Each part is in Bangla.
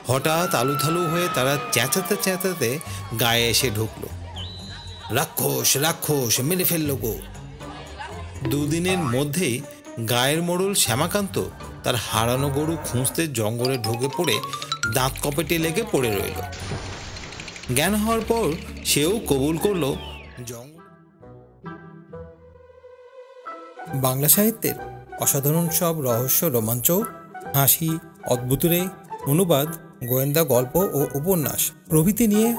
হঠাৎ আলুথালু হয়ে তারা চেঁচাতে চেঁচাতে গায়ে এসে ঢুকল। রাক্ষস রাক্ষস, মেরে ফেলল গো। দুদিনের মধ্যেই গায়ের মোড়ল শ্যামাকান্ত তার হারানো গরু খুঁজতে জঙ্গলে ঢুকে পড়ে দাঁত কপেটে লেগে পড়ে রইল। জ্ঞান হওয়ার পর সেও কবুল করল জঙ্গল। বাংলা সাহিত্যের অসাধারণ সব রহস্য, রোমাঞ্চ, হাসি, অদ্ভুতরে অনুবাদ, গোয়েন্দা গল্প ও উপন্যাস প্রভৃতি নিয়ে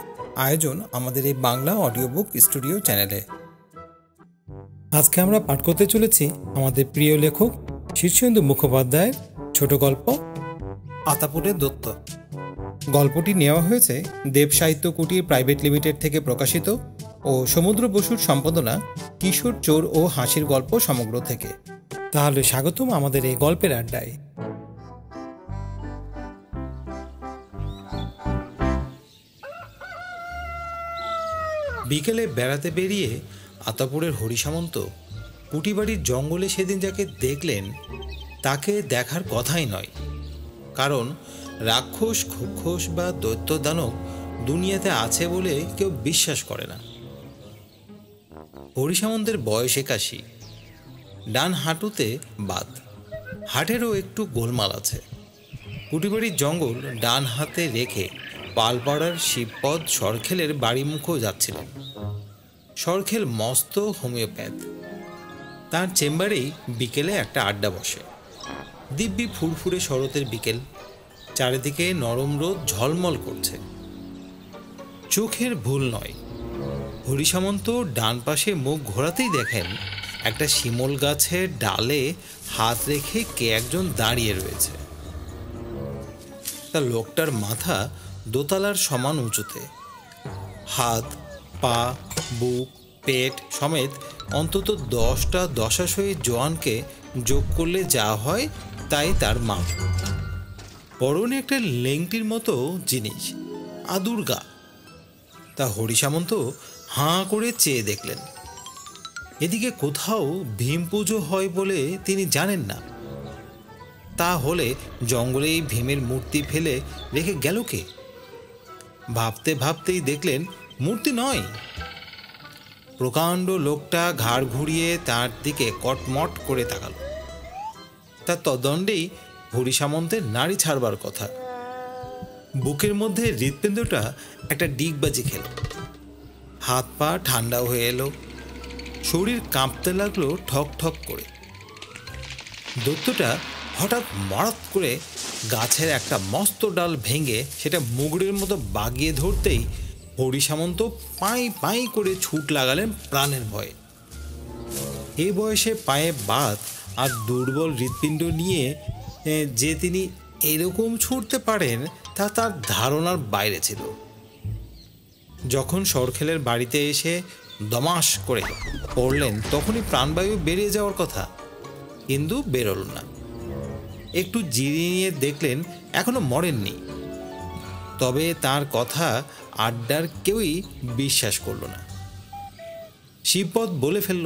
আয়োজন আমাদের এই বাংলা অডিও বুক স্টুডিও চ্যানেলে। আজকে আমরা পাঠ করতে চলেছি আমাদের প্রিয় লেখক শীর্ষেন্দু মুখোপাধ্যায়ের ছোট গল্প আতাপুরের দত্ত। গল্পটি নেওয়া হয়েছে দেব সাহিত্য কুটির প্রাইভেট লিমিটেড থেকে প্রকাশিত ও সমুদ্র বসুর সম্পাদনা কিশোর চোর ও হাসির গল্প সমগ্র থেকে। তাহলে স্বাগতম আমাদের এই গল্পের আড্ডায়। বিকেলে বেড়াতে বেরিয়ে আতাপুরের হরিসামন্ত কুটিবাড়ির জঙ্গলে সেদিন যাকে দেখলেন তাকে দেখার কথাই নয়, কারণ রাক্ষস খোক্ষস বা দৈত্য দানব দুনিয়াতে আছে বলে কেউ বিশ্বাস করে না। হরিসামন্তের বয়স 81, ডান হাঁটুতে বাত, হাটেরও একটু গোলমাল আছে। কুটিবাড়ির জঙ্গল ডান হাতে রেখে পালপাড়ার শিবপদ সরখেলের বাড়িমুখও যাচ্ছিলেন। সরখেল মস্ত হোমিওপ্যাথ, তার চেম্বারেই বিকেলে একটা আড্ডা বসে। দিব্যি ফুরফুরে শরতের বিকেল, চারিদিকে নরম রোদ ঝলমল করছে। চোখের ভুল নয়, হরিসামন্ত ডান পাশে মুখ ঘোরাতেই দেখেন একটা শিমল গাছের ডালে হাত রেখে কে একজন দাঁড়িয়ে রয়েছে। তা লোকটার মাথা দোতলার সমান উঁচুতে, হাত, পা, বুক, পেট সমেত অন্তত 10টা দশাশয়ী জোয়ানকে যোগ করলে যা হয় তাই তার মা। পরনে একটা লেংটির মতো জিনিস, আদুর গা। তা হরিসামন্ত হাঁ করে চেয়ে দেখলেন। এদিকে কোথাও ভীম পুজো হয় বলে তিনি জানেন না। তা হলে জঙ্গলে এই ভীমের মূর্তি ফেলে রেখে গেল কে? ভাবতে ভাবতেই দেখলেন মূর্তি নয়। প্রকাণ্ড লোকটা ঘাড় ঘুরিয়ে তার দিকে কটমট করে তাকাল। তার তদণ্ডেই হরিসামন্তের নাড়ি ছাড়বার কথা। বুকের মধ্যে হৃৎপিণ্ডটা একটা ডিগবাজি খেল, হাত পা ঠান্ডা হয়ে এলো, শরীর কাঁপতে লাগলো ঠক ঠক করে। দৈত্যটা হঠাৎ মড়াত করে গাছের একটা মস্ত ডাল ভেঙে সেটা মুগুরের মতো বাগিয়ে ধরতেই হরিসামন্ত পাই পাই করে ছুট লাগালেন প্রাণের ভয়ে। এই বয়সে পায়ে বাত আর দুর্বল হৃৎপিণ্ড নিয়ে যে তিনি এরকম ছুটতে পারেন তা তার ধারণার বাইরে ছিল। যখন সরখেলের বাড়িতে এসে দমাস করে পড়লেন তখনই প্রাণবায়ু বেরিয়ে যাওয়ার কথা, কিন্তু বেরোল না। একটু জিরিয়ে নিয়ে দেখলেন এখনো মরেননি। তবে তার কথা আড্ডার কেউই বিশ্বাস করল না। শিবপদ বলে ফেলল,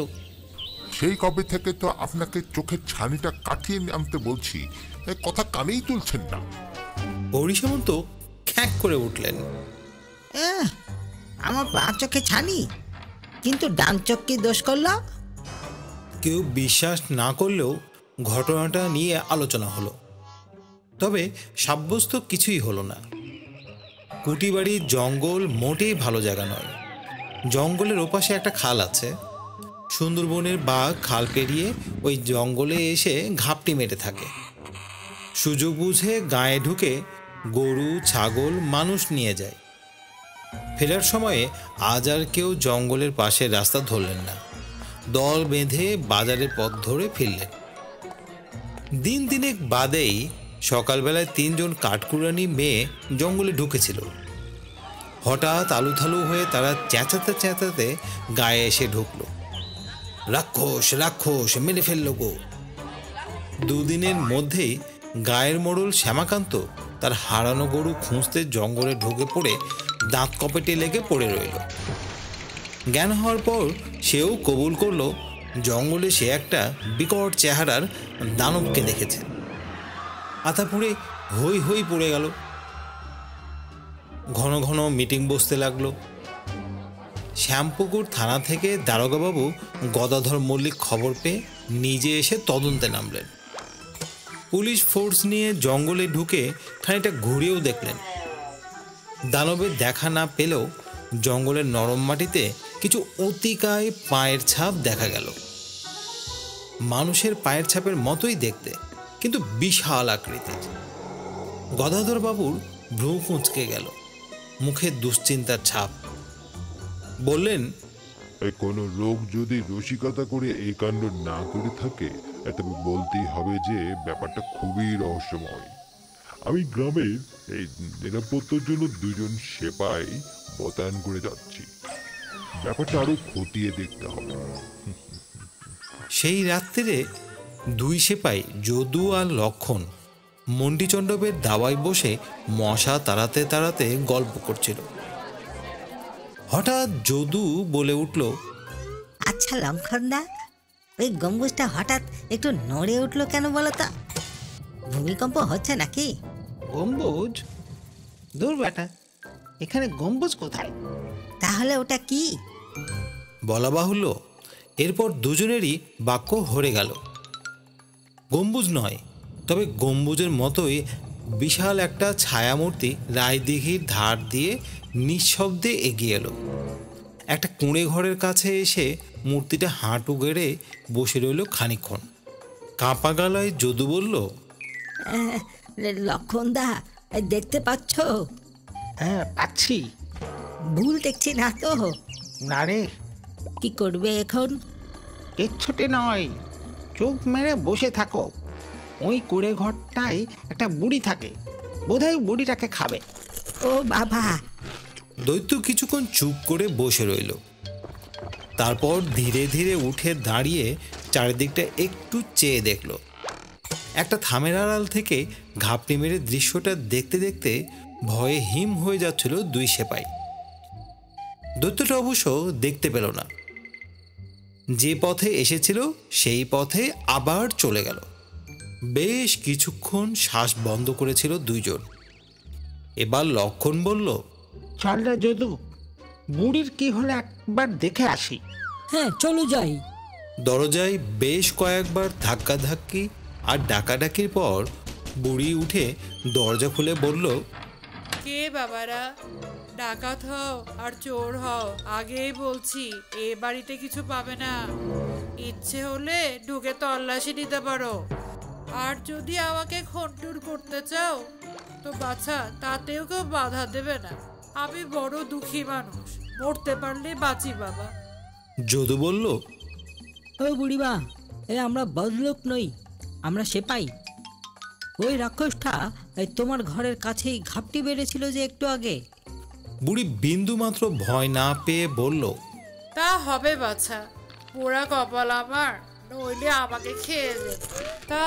সেই কবে থেকে তো আপনাকে চোখের ছানিটা কাটিয়ে আনতে বলছি, কথা কানেই তুলছেন না। হরিসামন্ত খ্যাঁক করে উঠলেন, আমার বা চোখে ছানি, কিন্তু ডান চোখ কি দোষ করলো? কেউ বিশ্বাস না করলেও ঘটনাটা নিয়ে আলোচনা হলো, তবে সাব্যস্ত কিছুই হলো না। কুটিবাড়ির জঙ্গল মোটেই ভালো জায়গা নয়। জঙ্গলের ওপাশে একটা খাল আছে। সুন্দরবনের বাঘ খাল পেরিয়ে ওই জঙ্গলে এসে ঘাপটি মেরে থাকে। সুযোগ বুঝে গায়ে ঢুকে গরু, ছাগল, মানুষ নিয়ে যায়। ফেরার সময়ে আজ আর কেউ জঙ্গলের পাশের রাস্তা ধরলেন না, দল বেঁধে বাজারের পথ ধরে ফিরলেন। দিন দিনেক বাদেই সকালবেলায় 3 জন কাঠকুড়ানি মেয়ে জঙ্গলে ঢুকেছিল। হঠাৎ আলুথালু হয়ে তারা চেঁচাতে চেঁচাতে গায়ে এসে ঢুকল। রাক্ষস রাক্ষস, মেরে ফেলল গো। দুদিনের মধ্যেই গায়ের মোড়ল শ্যামাকান্ত তার হারানো গরু খুঁজতে জঙ্গলে ঢুকে পড়ে দাঁত কপেটে লেগে পড়ে রইল। জ্ঞান হওয়ার পর সেও কবুল করল জঙ্গলে সে একটা বিকট চেহারার দানবকে দেখেছে। আতাপুরে হই হই পড়ে গেল। ঘন ঘন মিটিং বসতে লাগলো। শ্যামপুকুর থানা থেকে দারোগাবাবু গদাধর মল্লিক খবর পেয়ে নিজে এসে তদন্তে নামলেন। পুলিশ ফোর্স নিয়ে জঙ্গলে ঢুকে খানিকটা ঘুরেও দেখলেন। দানবের দেখা না পেলেও জঙ্গলের নরম মাটিতে কিছু অতিকায় পায়ের ছাপ দেখা গেল। মানুষের পায়ের ছাপের মতোই দেখতে, কিন্তু বিশাল আকৃতির। গদাধর বাবুর ভ্রু কুঁচকে গেল, মুখে দুশ্চিন্তার ছাপ। বললেন, কোনো লোক যদি রসিকতা করে এই কাণ্ড না করে থাকে, তবে বলতেই হবে যে ব্যাপারটা খুবই রহস্যময়। আমি গ্রামের এই নিরাপত্তার জন্য 2 জন সেপাই মোতায়েন করে যাচ্ছি। ব্যাপারটা আরো খতিয়ে দেখতে হবে। সেই রাত্রিরে 2 সেপাই যদু আর লক্ষণ মন্ডিচণ্ডবের দাওয়ায় বসে মশা তাড়াতে তাড়াতে গল্প করছিল। হঠাৎ যদু বলে উঠল, আচ্ছা লক্ষণদা, ওই গম্বুজটা হঠাৎ একটু নড়ে উঠলো কেন বলো তো? ভূমিকম্প হচ্ছে নাকি? গম্বুজ? দূর বেটা, এখানে গম্বুজ কোথায়? তাহলে ওটা কি? বলা বাহুল্য এরপর দুজনেরই বাক্য হরে গেল। গম্বুজ নয়, তবে গম্বুজের মতোই বিশাল একটা ছায়ামূর্তি রায়দিঘির ধার দিয়ে নিঃশব্দে এগিয়ে এলো। একটা কুঁড়ে ঘরের কাছে এসে মূর্তিটা হাঁটু গেড়ে বসে রইল খানিকক্ষণ। কাঁপা গলায় যদু বলল, লক্ষণদা, দেখতে পাচ্ছ? হ্যাঁ, পাচ্ছি। ভুল দেখছি না তো? না রে, কি করবে এখন? কিচ্ছুটি নয়, চোখ মেরে বসে থাকো। ওই কুড়ে ঘরটায় একটা বুড়ি থাকে, বোধহয় বুড়িটাকে খাবে। ও বাবা! দৈত্য কিছুক্ষণ চুপ করে বসে রইল। তারপর ধীরে ধীরে উঠে দাঁড়িয়ে চারিদিকটা একটু চেয়ে দেখল। একটা থামের আড়াল থেকে ঘাপটি মেরে দৃশ্যটা দেখতে দেখতে ভয়ে হিম হয়ে যাচ্ছিল 2 সেপাই। দৈত্যটা অবশ্য দেখতে পেল না। যে পথে এসেছিল সেই পথে আবার চলে গেল। বেশ কিছুক্ষণ শ্বাস বন্ধ করেছিল 2 জন। এবার লক্ষণ বলল, চল রে যদু, বুড়ির কি হলে একবার দেখে আসি। হ্যাঁ, চলো যাই। দরজায় বেশ কয়েকবার ধাক্কাধাক্কি আর ডাকাডাকির পর বুড়ি উঠে দরজা খুলে বলল, কে বাবারা? ডাকাত হও আর চোর হও, আগেই বলছি এ বাড়িতে কিছু পাবে না। ইচ্ছে হলে ঢুকে তল্লাশি নিতে পারো, আর যদি আমাকে খন্টুর করতে চাও তো বাছা, তাতেও কেউ বাধা দেবে না। আমি বড় দুঃখী মানুষ, মরতে পারলে বাঁচি বাবা। যদু বলল, ও বুড়িমা, আমরা বদলোক নই, আমরা সেপাই। ওই রাক্ষসটা তোমার ঘরের কাছেই ঘাপটি বেড়েছিল যে একটু আগে। বুড়ি বিন্দু মাত্র ভয় না পেয়ে বলল, তা হবে বাছা, পোড়া কপাল আমার, নইলে আমাকে খেয়ে যাবে। তা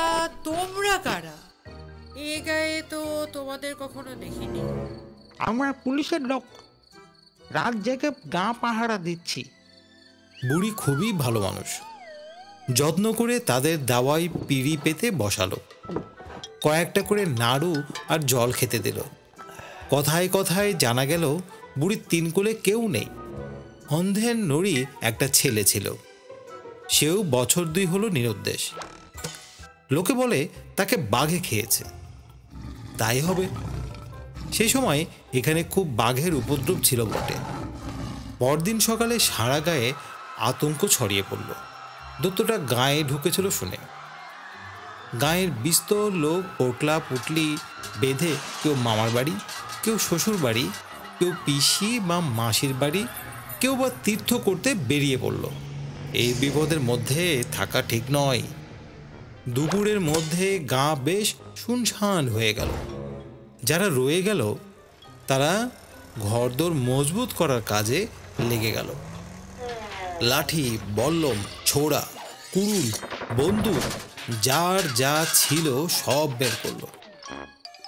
তোমরা কারা? এ গায়ে তো তোমাদের কখনো দেখিনি। আমরা পুলিশের লোক, রাত জেগে গা পাহারা দিচ্ছি। বুড়ি খুবই ভালো মানুষ। যত্ন করে তাদের দাওয়াই পিঁড়ি পেতে বসালো, কয়েকটা করে নাড়ু আর জল খেতে দিল। কথায় কথায় জানা গেল বুড়ির 3 কোলে কেউ নেই। অন্ধের নড়ি একটা ছেলে ছিল, সেও বছর 2 হলো নিরুদ্দেশ। লোকে বলে তাকে বাঘে খেয়েছে। তাই হবে। সেই সময় এখানে খুব বাঘের উপদ্রব ছিল বটে। পরদিন সকালে সারা গায়ে আতঙ্ক ছড়িয়ে পড়ল। দৈত্যটা গায়ে ঢুকেছিল শুনে। গায়ের বিস্তর লোক পোটলা পুটলি বেঁধে কেউ মামার বাড়ি, কেউ শ্বশুর বাড়ি, কেউ পিসি বা মাসির বাড়ি, কেউ বা তীর্থ করতে বেরিয়ে পড়ল। এই বিপদের মধ্যে থাকা ঠিক নয়। দুপুরের মধ্যে গা বেশ শুনশান হয়ে গেল। যারা রয়ে গেল তারা ঘরদোর মজবুত করার কাজে লেগে গেল। লাঠি, বল্লম, ছোড়া, কুড়ুল, বন্দুক, যার যা ছিল সব বের করলো।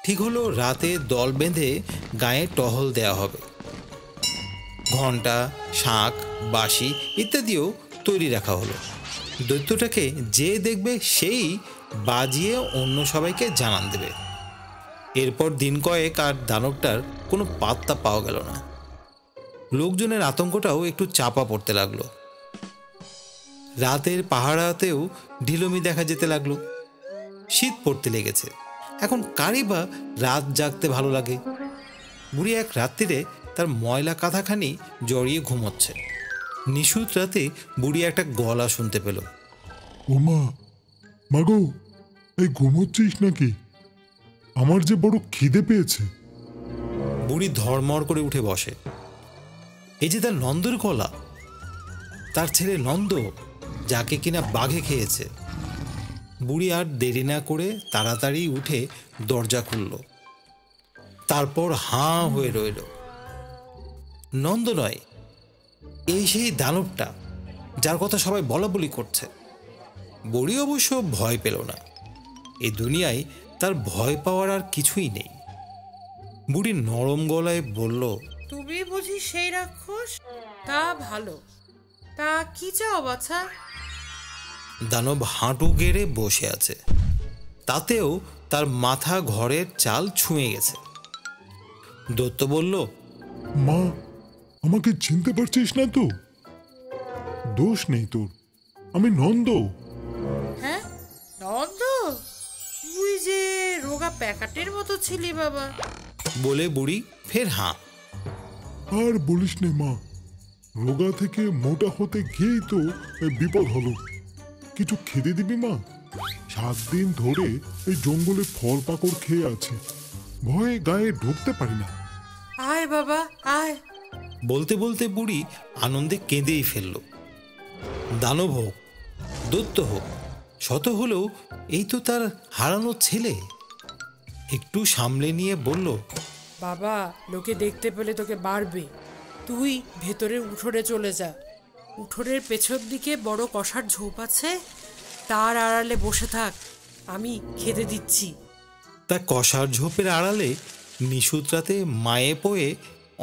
ঠিক হলো রাতে দল বেঁধে গায়ে টহল দেওয়া হবে। ঘণ্টা, শাঁখ, বাঁশি ইত্যাদিও তৈরি রাখা হলো। দৈত্যটাকে যে দেখবে সেই বাজিয়ে অন্য সবাইকে জানান দেবে। এরপর দিন কয়েক আর দানবটার কোনো পাত্তা পাওয়া গেল না। লোকজনের আতঙ্কটাও একটু চাপা পড়তে লাগলো। রাতের পাহারাতেও ঢিলমি দেখা যেতে লাগলো। শীত পড়তে লেগেছে, এখন কারই বা রাত জাগতে ভালো লাগে। বুড়ি এক রাত্রিরে তার ময়লা কাঁথাখানি জড়িয়ে ঘুমোচ্ছে। নিশুত রাতে বুড়ি একটা গলা শুনতে পেল। ও মা, মাগো, এই ঘুমোচ্ছিস নাকি? আমার যে বড় খিদে পেয়েছে। বুড়ি ধড়মড় করে উঠে বসে। এই যে তার নন্দর গলা, তার ছেলে নন্দ, যাকে কিনা বাঘে খেয়েছে। বুড়ি আর দেরি না করে তাড়াতাড়ি উঠে দরজা খুলল। তারপর হাঁ হয়ে রইল। নন্দ নয়, এই সেই দানবটা যার কথা সবাই বলা বলি করছে। বুড়ি অবশ্য ভয় পেল না। এই দুনিয়ায় তার ভয় পাওয়ার আর কিছুই নেই। বুড়ি নরম গলায় বলল, তুমি বুঝি সেই রাক্ষস? তা ভালো, তা কি চাও বাছা? দানব হাঁটু গেড়ে বসে আছে, তাতেও তার মাথা ঘরের চাল ছুঁয়ে গেছে। দত্ত বলল, মা, আমাকে চিনতে পারছিস না তো? দোষ নেই তোর, আমি নন্দ। হ্যাঁ, নন্দ? তুই যে রোগা প্যাকাটের মতো ছিলি বাবা। বলে বুড়ি ফের হাঁ। আর বলিস নে মা, রোগা থেকে মোটা হতে গিয়েই তো বিপদ হলো। কিছু খেতে দিবি মা? 7 দিন ধরে এই জঙ্গলে ফল পাকড় খেয়ে আছে, ভয়ে গায়ে ঢুকতে পারি না। আয় বাবা আয়। বলতে বলতে বুড়ি আনন্দে কেঁদেই ফেলল। দানব হোক, দত্ত হোক, শত হলেও এই তো তার হারানো ছেলে। একটু সামলে নিয়ে বলল, বাবা, লোকে দেখতে পেলে তোকে মারবে। তুই ভেতরে উঠোনে চলে যা। উঠোনের পেছন দিকে বড় কষার ঝোপ আছে, তার আড়ালে বসে থাক, আমি খেতে দিচ্ছি। তা কষার ঝোপের আড়ালে নিশুত রাতে মায়ে পয়ে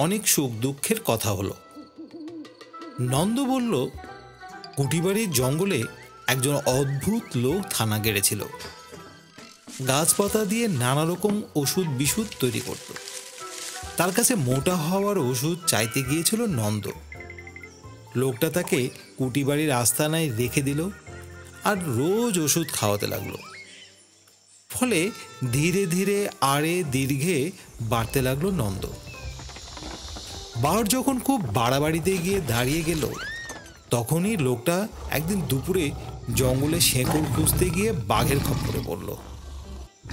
অনেক সুখ দুঃখের কথা হলো। নন্দ বলল, কুটিবাড়ির জঙ্গলে একজন অদ্ভুত লোক থানা গেড়েছিল। গাছপাতা দিয়ে নানা রকম ওষুধ বিশুধ তৈরি করত। তার কাছে মোটা হওয়ার ওষুধ চাইতে গিয়েছিল নন্দ। লোকটা তাকে কুটিবাড়ির আস্তানায় রেখে দিল আর রোজ ওষুধ খাওয়াতে লাগলো। ফলে ধীরে ধীরে আড়ে দীর্ঘে বাড়তে লাগলো নন্দ। বার যখন খুব বাড়াবাড়িতে গিয়ে দাঁড়িয়ে গেল, তখনই লোকটা একদিন দুপুরে জঙ্গলে শেকড় খুঁজতে গিয়ে বাঘের খপ্পরে পড়ল।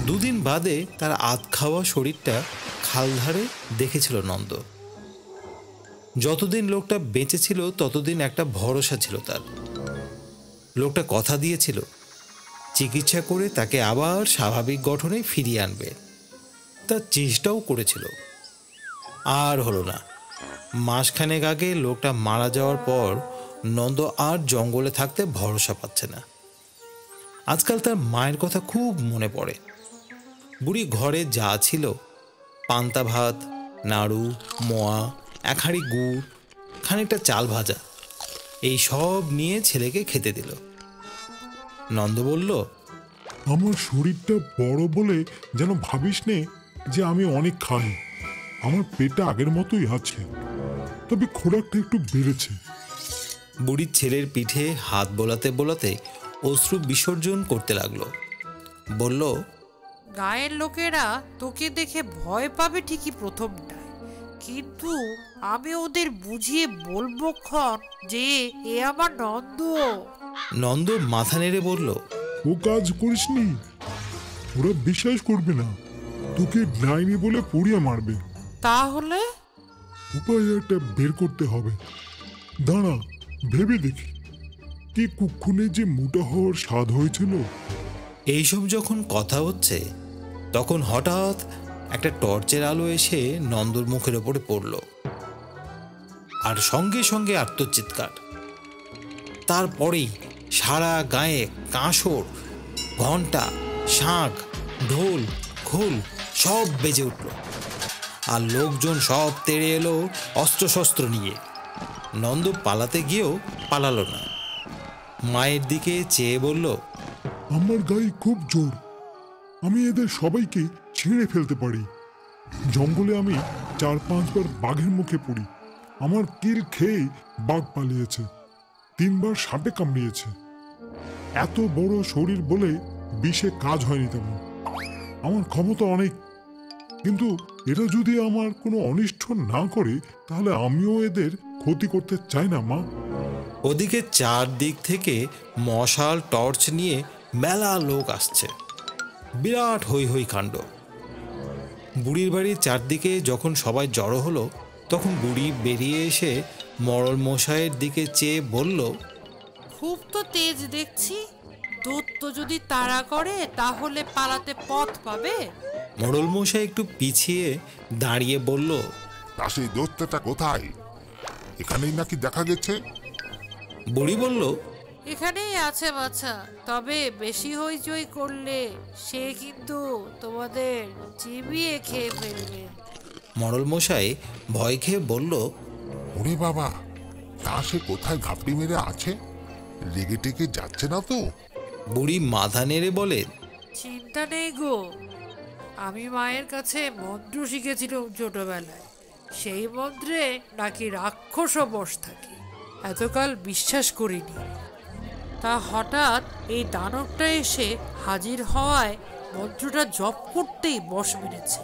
2 দিন বাদে তার আধ খাওয়া শরীরটা খালধারে দেখেছিল নন্দ। যতদিন লোকটা বেঁচে ছিল ততদিন একটা ভরসা ছিল তার। লোকটা কথা দিয়েছিল চিকিৎসা করে তাকে আবার স্বাভাবিক গঠনে ফিরিয়ে আনবে। তার চেষ্টাও করেছিল, আর হলো না। মাসখানেক আগে লোকটা মারা যাওয়ার পর নন্দ আর জঙ্গলে থাকতে ভরসা পাচ্ছে না। আজকাল তার মায়ের কথা খুব মনে পড়ে। বুড়ি ঘরে যা ছিল, পান্তা ভাত, নাড়ু, মোয়া, 1 হাঁড়ি গুড়, খানিকটা চাল ভাজা, এই সব নিয়ে ছেলেকে খেতে দিল। নন্দ বলল, আমার শরীরটা বড় বলে যেন ভাবিস নে যে আমি অনেক খাই। আমার পেটটা আগের মতোই আছে, তবে খোরাকটা একটু বেড়েছে। বুড়ির ছেলের পিঠে হাত বোলাতে বোলাতে অশ্রু বিসর্জন করতে লাগলো। বলল, গায়ের লোকেরা তোকে দেখে ভয় পাবে ঠিকই প্রথমটায়, কিন্তু আমি ওদের বুঝিয়ে বলবো ক্ষণ যে এ আমার নন্দ। নন্দ মাথা নেড়ে বলল, ও কাজ করিসনি, ওরা বিশ্বাস করবে না, তোকে ডাইনি বলে পুড়িয়ে মারবে। তাহলে উপায় একটা বের করতে হবে। দাঁড়া, ভেবে দেখি কি কুক্ষণে যে মোটা হওয়ার স্বাদ হয়েছিল। এইসব যখন কথা হচ্ছে, তখন হঠাৎ একটা টর্চের আলো এসে নন্দর মুখের ওপরে পড়ল, আর সঙ্গে সঙ্গে আর্তচিৎকার। তারপরেই সারা গায়ে কাঁসর, ঘণ্টা, শাঁখ, ঢোল, খোল সব বেজে উঠল, আর লোকজন সব তেড়ে এলো অস্ত্রশস্ত্র নিয়ে। নন্দ পালাতে গিয়েও পালালো না। মায়ের দিকে চেয়ে বলল, আমার গায়ে খুব জোর, আমি এদের সবাইকে ছিঁড়ে ফেলতে পারি। জঙ্গলে আমি 4-5 বার বাঘের মুখে পড়ি। আমার কিল খেয়ে বাঘ পালিয়েছে, 3 বার সাপে কামড়িয়েছে। এত বড় শরীর বলে বিষে কাজ হয়নি তেমন। আমার ক্ষমতা অনেক, কিন্তু এরা যদি আমার কোনো অনিষ্ট না করে তাহলে আমিও এদের ক্ষতি করতে চাই না মা। ওদিকে চারদিক থেকে মশাল টর্চ নিয়ে মেলা লোক আসছে, বিরাট হই হই কাণ্ড। বুড়ির বাড়ির চারদিকে যখন সবাই জড়ো হলো তখন বুড়ি বেরিয়ে এসে মরল মশাইয়ের দিকে চেয়ে বলল, খুব তো তেজ দেখছি, দত্ত যদি তাড়া করে তাহলে পালাতে পথ পাবে। মরল মশাই একটু পিছিয়ে দাঁড়িয়ে বলল, তা সেই দৈত্যটা কোথায়? এখানেই নাকি দেখা গেছে? বুড়ি বলল, এখানেই আছে বাছা, তবে বেশি হইচই করলে সে কিন্তু তোমাদের চিবিয়ে খেয়ে ফেলবে। মরল মশাই ভয় খেয়ে বলল, ওরে বাবা, তা সে কোথায় ঘাপটি মেরে আছে? রেগে টেগে যাচ্ছে না তো? বুড়ি মাথা নেড়ে বলে, চিন্তা নেই গো, আমি মায়ের কাছে মন্ত্র শিখেছিলাম ছোটবেলায়। সেই মন্ত্রে নাকি রাক্ষসও বশ থাকে, এতকাল বিশ্বাস করিনি। তা হঠাৎ এই দানবটা এসে হাজির হওয়ায় মন্ত্রটা জপ করতেই বশ মেরেছে।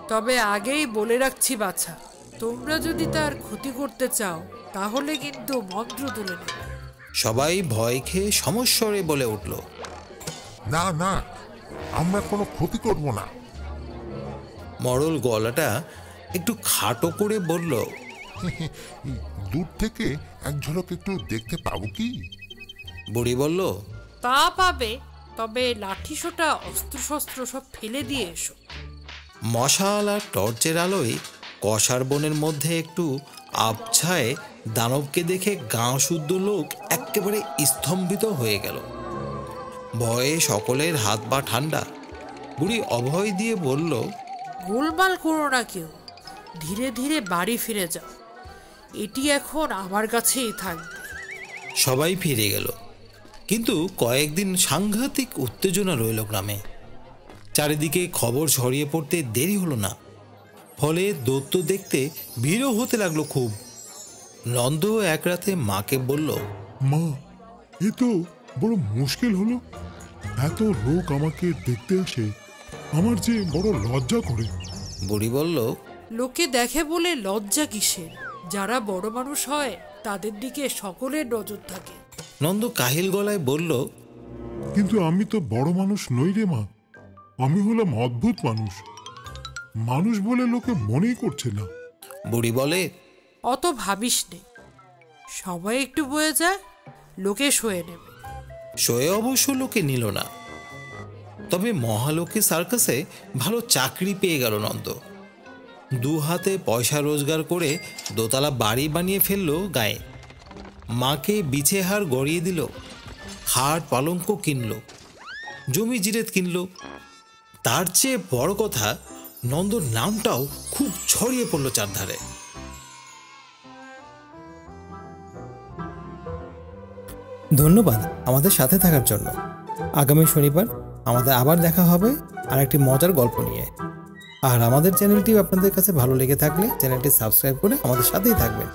তবে আগেই বলে রাখছি বাছা, তোমরা যদি তার ক্ষতি করতে চাও তাহলে কিন্তু মন্ত্র তুলে নেবে। সবাই ভয় খেয়ে সমস্বরে বলে উঠল, না না, আমরা কোনো ক্ষতি করব না। মরল গলাটা একটু খাটো করে বলল, দূর থেকে এক ঝলক একটু দেখতে পাবো কি? বুড়ি বলল, তা পাবে, তবে লাঠি সোটা অস্ত্রশস্ত্র সব ফেলে দিয়ে এসো। মশাল আর টর্চের আলোয় কষার বনের মধ্যে একটু আবছায় দানবকে দেখে গাঁ শুদ্ধ লোক একেবারে স্তম্ভিত হয়ে গেল। ভয়ে সকলের হাত পা ঠান্ডা। বুড়ি অভয় দিয়ে বলল, গোলমাল করো না কেউ, ধীরে ধীরে বাড়ি ফিরে যাও, এটি এখন আমার কাছেই থাকবে। সবাই ফিরে গেল, কিন্তু কয়েকদিন সাংঘাতিক উত্তেজনা রইল গ্রামে। চারিদিকে খবর ছড়িয়ে পড়তে দেরি হলো না, ফলে দৈত্য দেখতে ভিড়ও হতে লাগলো খুব। নন্দ এক রাতে মাকে বলল, মা, এ তো বড় মুশকিল হলো। এত লোক আমাকে দেখতে আসে, আমার যে বড় লজ্জা করে। বুড়ি বলল, লোকে দেখে বলে লজ্জা কিসের? যারা বড় মানুষ হয় তাদের দিকে সকলের নজর থাকে। নন্দ কাহিল গলায় বলল, কিন্তু আমি তো বড় মানুষ নই রে মা, আমি হলাম অদ্ভুত মানুষ। মানুষ বলে লোকে মনেই করছে না। বুড়ি বলে, অত ভাবিস নে, সবাই একটু বয়ে যায়, লোকে সয়ে নেবে। শোয়ে অবশ্য লোকে নিল না, তবে মহালোকে সার্কাসে ভালো চাকরি পেয়ে গেল নন্দ। 2 হাতে পয়সা রোজগার করে দোতলা বাড়ি বানিয়ে ফেললো গায়ে। মাকে বিছে হার গড়িয়ে দিল, খাট পালঙ্ক কিনল, জমি জিরেত কিনল। তার চেয়ে বড় কথা, নন্দর নামটাও খুব ছড়িয়ে পড়ল চারধারে। ধন্যবাদ আমাদের সাথে থাকার জন্য। আগামী শনিবার আমাদের আবার দেখা হবে আর একটি মজার গল্প নিয়ে। আর আমাদের চ্যানেলটি আপনাদের কাছে ভালো লেগে থাকলে চ্যানেলটি সাবস্ক্রাইব করে আমাদের সাথেই থাকবেন।